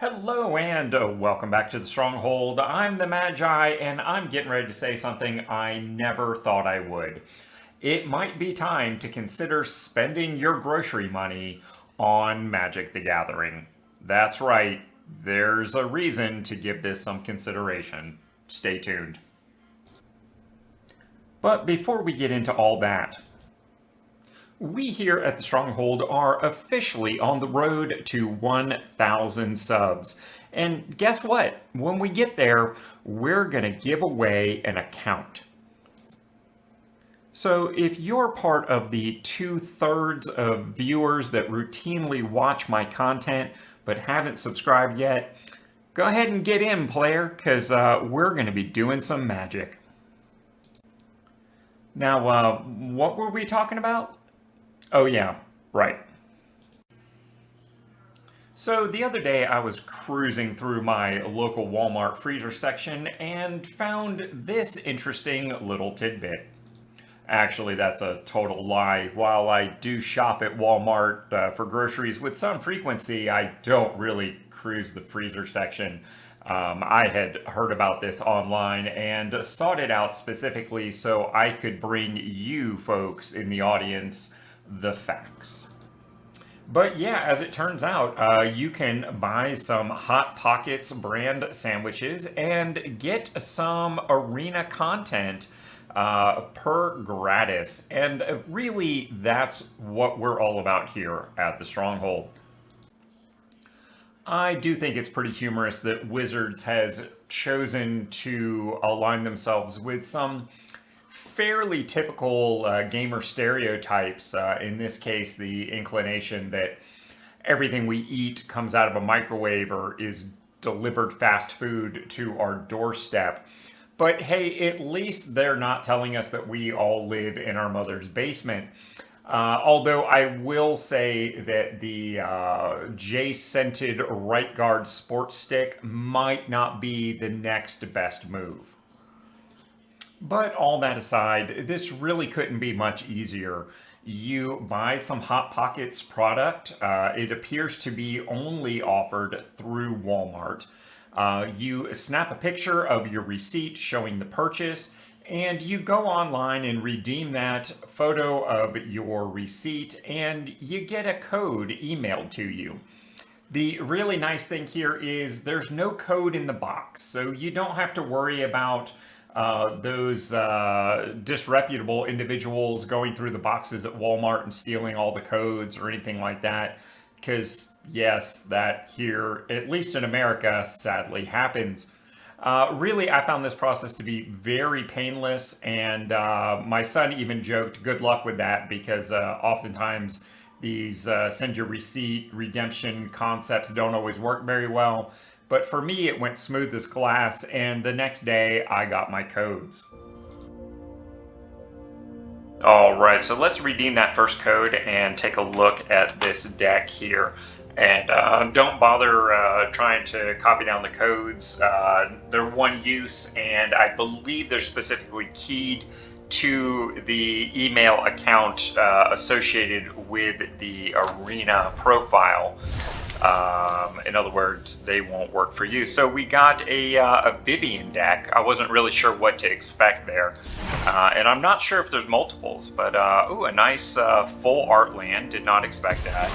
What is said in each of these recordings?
Hello and welcome back to the Stronghold. I'm the Magi and I'm getting ready to say something I never thought I would. It might be time to consider spending your grocery money on Magic the Gathering. That's right, there's a reason to give this some consideration. Stay tuned. But before we get into all that, we here at the Stronghold are officially on the road to 1,000 subs. And guess what? When we get there, we're going to give away an account. So if you're part of the 2/3 of viewers that routinely watch my content but haven't subscribed yet, go ahead and get in, player, because we're going to be doing some magic. Now, what were we talking about? Oh, yeah, right. So the other day I was cruising through my local Walmart freezer section and found this interesting little tidbit. Actually, that's a total lie. While I do shop at Walmart for groceries with some frequency, I don't really cruise the freezer section. I had heard about this online and sought it out specifically so I could bring you folks in the audience the facts. But yeah, as it turns out, you can buy some Hot Pockets brand sandwiches and get some arena content per gratis. And really, that's what we're all about here at the Stronghold. I do think it's pretty humorous that Wizards has chosen to align themselves with some fairly typical gamer stereotypes. In this case, the inclination that everything we eat comes out of a microwave or is delivered fast food to our doorstep. But hey, at least they're not telling us that we all live in our mother's basement. Although I will say that the J-scented right guard sports stick might not be the next best move. But all that aside, this really couldn't be much easier. You buy some Hot Pockets product. It appears to be only offered through Walmart. You snap a picture of your receipt showing the purchase, and you go online and redeem that photo of your receipt, and you get a code emailed to you. The really nice thing here is there's no code in the box, so you don't have to worry about those disreputable individuals going through the boxes at Walmart and stealing all the codes or anything like that. Because, yes, that here, at least in America, sadly happens. Really, I found this process to be very painless, and my son even joked, good luck with that, because oftentimes these send your receipt redemption concepts don't always work very well. But for me, it went smooth as glass, and the next day I got my codes. All right, so let's redeem that first code and take a look at this deck here. And don't bother trying to copy down the codes. They're one use, and I believe they're specifically keyed to the email account associated with the arena profile. In other words, they won't work for you. So we got a Vivian deck. I wasn't really sure what to expect there. And I'm not sure if there's multiples, but ooh, a nice full art land. Did not expect that.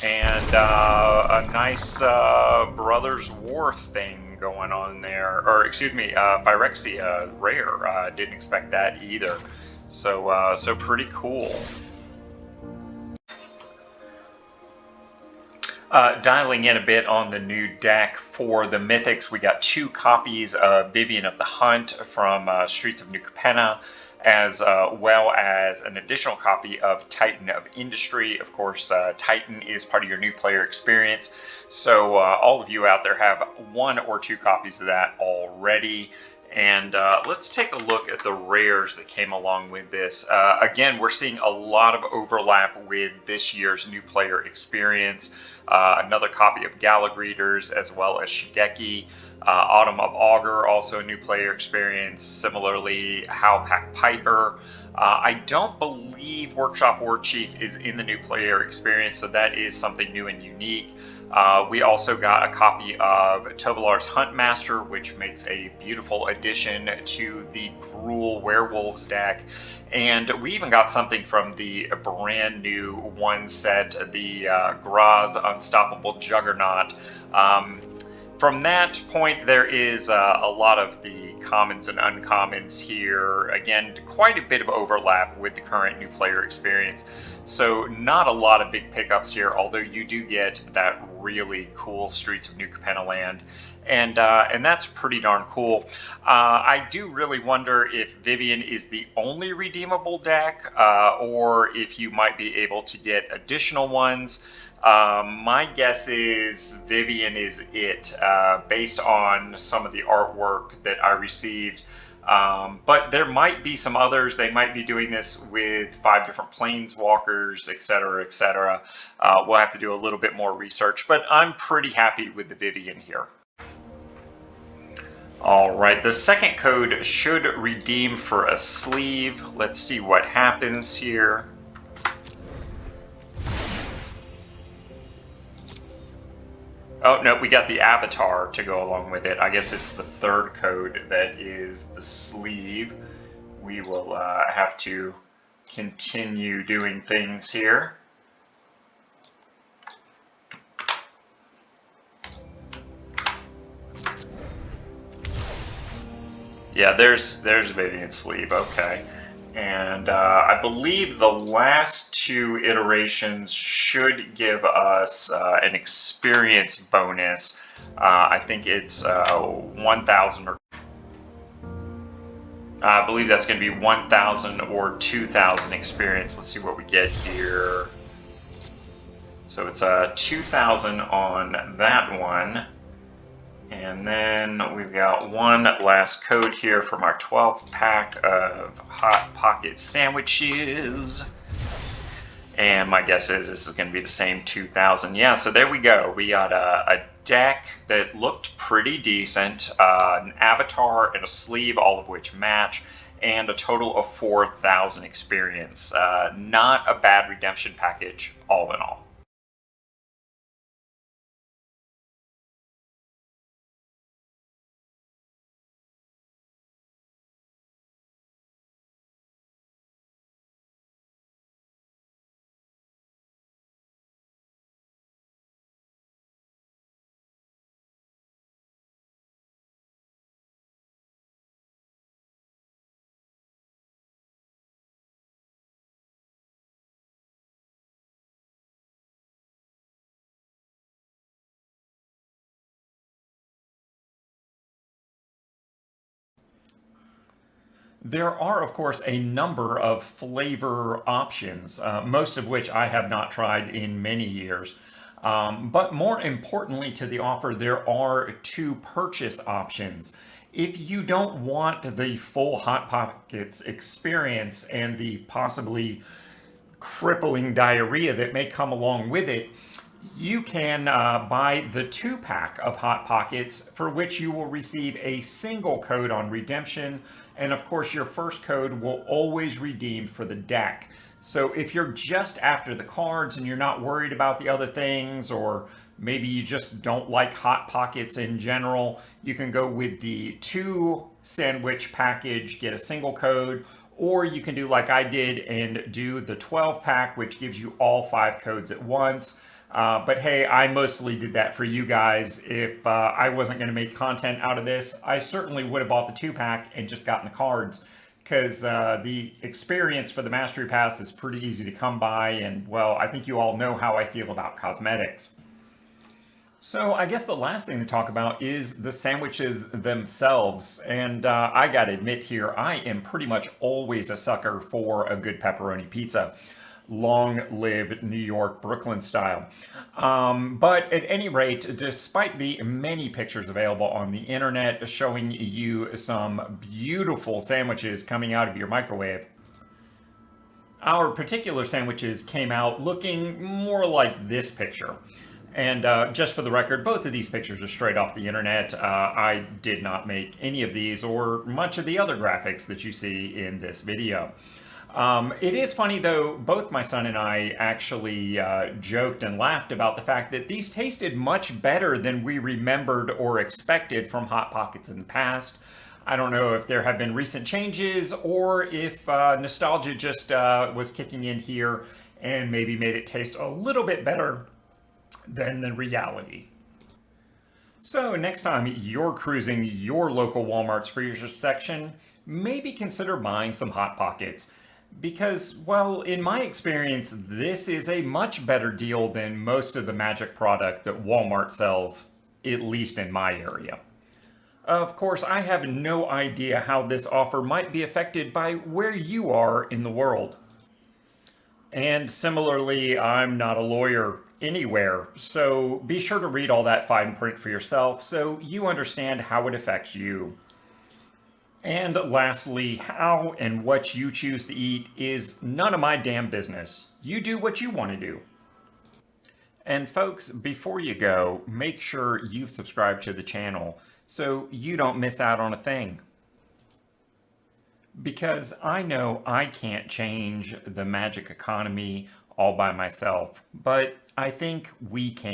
And a nice Brothers War thing going on there. Or excuse me, Phyrexia rare. Didn't expect that either. So pretty cool. Dialing in a bit on the new deck for the Mythics, we got 2 copies of Vivian of the Hunt from Streets of New Capenna, as well as an additional copy of Titan of Industry. Of course, Titan is part of your new player experience, so all of you out there have 1 or 2 copies of that already. And let's take a look at the rares that came along with this. Again, we're seeing a lot of overlap with this year's new player experience. Another copy of Galagreeters, as well as Shigeki. Autumn of Augur, also a new player experience. Similarly, Howlpack Piper. I don't believe Workshop War Chief is in the new player experience, so that is something new and unique. We also got a copy of Tovalar's Huntmaster, which makes a beautiful addition to the Gruul Werewolves deck. And we even got something from the brand new one set, the Graz Unstoppable Juggernaut. From that point, there is a lot of the commons and uncommons here. Again, quite a bit of overlap with the current new player experience. So not a lot of big pickups here, although you do get that really cool Streets of New Capenna land. And that's pretty darn cool. I do really wonder if Vivian is the only redeemable deck, or if you might be able to get additional ones. My guess is Vivian is it, based on some of the artwork that I received. But there might be some others. They might be doing this with 5 different planeswalkers, etc., etc. We'll have to do a little bit more research, but I'm pretty happy with the Vivian here. All right, the second code should redeem for a sleeve. Let's see what happens here. Oh, no, we got the avatar to go along with it. I guess it's the third code that is the sleeve. We will have to continue doing things here. Yeah, there's Vivian sleeve, okay. And I believe the last 2 iterations should give us an experience bonus. I think it's 1,000 or I believe that's going to be 1,000 or 2,000 experience. Let's see what we get here. So it's 2,000 on that one. And then we've got one last code here from our 12th pack of Hot Pocket sandwiches. And my guess is this is going to be the same 2,000. Yeah, so there we go. We got a deck that looked pretty decent, an avatar and a sleeve, all of which match, and a total of 4,000 experience. Not a bad redemption package, all in all. There are, of course, a number of flavor options, most of which I have not tried in many years. But more importantly to the offer, there are 2 purchase options. If you don't want the full Hot Pockets experience and the possibly crippling diarrhea that may come along with it, you can buy the 2-pack of Hot Pockets, for which you will receive a single code on redemption. And of course, your first code will always redeem for the deck. So if you're just after the cards and you're not worried about the other things, or maybe you just don't like Hot Pockets in general, you can go with the 2 sandwich package, get a single code, or you can do like I did and do the 12-pack, which gives you all 5 codes at once. But hey, I mostly did that for you guys. If I wasn't going to make content out of this, I certainly would have bought the 2-pack and just gotten the cards, because the experience for the Mastery Pass is pretty easy to come by, and well, I think you all know how I feel about cosmetics. So I guess the last thing to talk about is the sandwiches themselves. And I gotta admit here, I am pretty much always a sucker for a good pepperoni pizza. Long live New York, Brooklyn style. But at any rate, despite the many pictures available on the internet showing you some beautiful sandwiches coming out of your microwave, our particular sandwiches came out looking more like this picture. And just for the record, both of these pictures are straight off the internet. I did not make any of these or much of the other graphics that you see in this video. It is funny though, both my son and I actually joked and laughed about the fact that these tasted much better than we remembered or expected from Hot Pockets in the past. I don't know if there have been recent changes or if nostalgia just was kicking in here and maybe made it taste a little bit better than the reality. So next time you're cruising your local Walmart's freezer section, maybe consider buying some Hot Pockets. Because, well, in my experience, this is a much better deal than most of the magic product that Walmart sells, at least in my area. Of course, I have no idea how this offer might be affected by where you are in the world. And similarly, I'm not a lawyer anywhere, so be sure to read all that fine print for yourself so you understand how it affects you. And lastly, how and what you choose to eat is none of my damn business. You do what you want to do. And folks, before you go, make sure you've subscribed to the channel so you don't miss out on a thing. Because I know I can't change the magic economy all by myself, but I think we can.